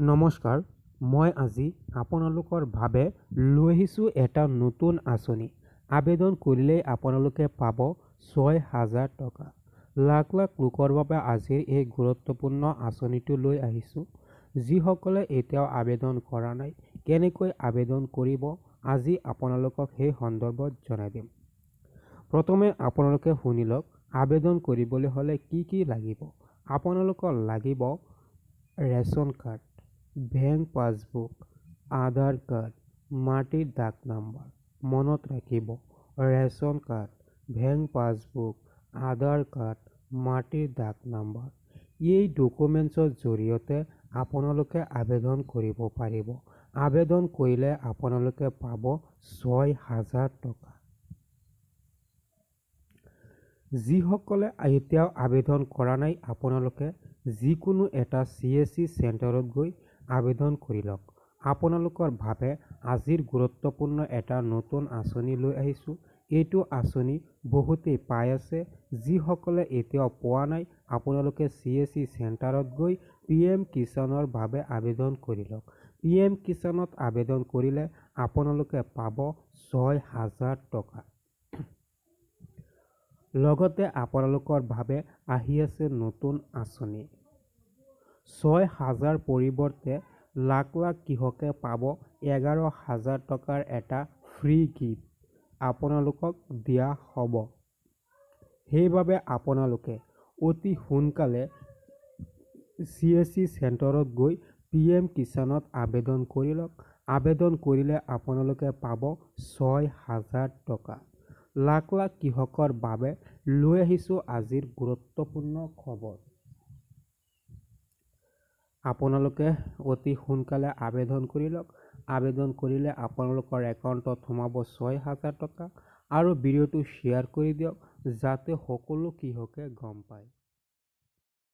নমস্কাৰ, মই আজি আপোনালোকৰ বাবে লৈ আহিছোঁ এটা নতুন আঁচনি। আবেদন কৰিলেই আপোনালোকে পাব ৬,০০০ টকা। লাখ লাখ লোকৰ বাবে আজিৰ এই গুৰুত্বপূৰ্ণ আঁচনিটো লৈ আহিছোঁ। যিসকলে এতিয়াও আবেদন কৰা নাই, কেনেকৈ আবেদন কৰিব, আজি আপোনালোকক সেই সন্দৰ্ভত জনাই দিম। প্ৰথমে আপোনালোকে শুনি লওক, আবেদন কৰিবলৈ হ'লে কি লাগিব। আপোনালোকৰ লাগিব ৰেচন কাৰ্ড, বেংক পাছবুক, আধাৰ কাৰ্ড, মাটিৰ দাগ নম্বৰ। মনত ৰাখিব, ৰেচন কাৰ্ড, বেংক পাছবুক, আধাৰ কাৰ্ড, মাটিৰ দাগ নম্বৰ। এই ডকুমেণ্টছৰ জৰিয়তে আপোনালোকে আবেদন কৰিব পাৰিব। আবেদন কৰিলে আপোনালোকে পাব ৬,০০০ টকা। যিসকলে এতিয়াও আবেদন কৰা নাই, আপোনালোকে যিকোনো এটা CSC চেণ্টাৰত গৈ আবেদন কৰি লওক। আপোনালোকৰ বাবে আজিৰ গুৰুত্বপূৰ্ণ এটা নতুন আঁচনি লৈ আহিছোঁ। এইটো আঁচনি বহুতেই পাই আছে। যিসকলে এতিয়াও পোৱা নাই, আপোনালোকে CSC চেণ্টাৰত গৈ PM কিষাণৰ বাবে আবেদন কৰি লওক। PM কিষাণত আবেদন কৰিলে আপোনালোকে পাব ৬,০০০ টকা। লগতে আপোনালোকৰ বাবে আহি আছে নতুন আঁচনি। ৬,০০০ পৰিৱৰ্তে লাখ লাখ কৃষকে পাব 11,০০০ টকাৰ এটা ফ্ৰী গিফ্ট আপোনালোকক দিয়া হ'ব। সেইবাবে আপোনালোকে অতি সোনকালে CSC চেণ্টাৰত গৈ PM কিষাণত আবেদন কৰি লওক। আবেদন কৰিলে আপোনালোকে পাব ৬,০০০ টকা। লাখ লাখ কৃষকৰ বাবে লৈ আহিছোঁ আজিৰ গুৰুত্বপূৰ্ণ খবৰ। আপোনালোকে অতি সোনকালে আবেদন কৰি লওক। আবেদন কৰিলে আপোনালোকৰ একাউণ্টত সোমাব ৬,০০০ টকা। আৰু ভিডিঅ'টো শ্বেয়াৰ কৰি দিয়ক যাতে সকলো কৃষকে গম পায়।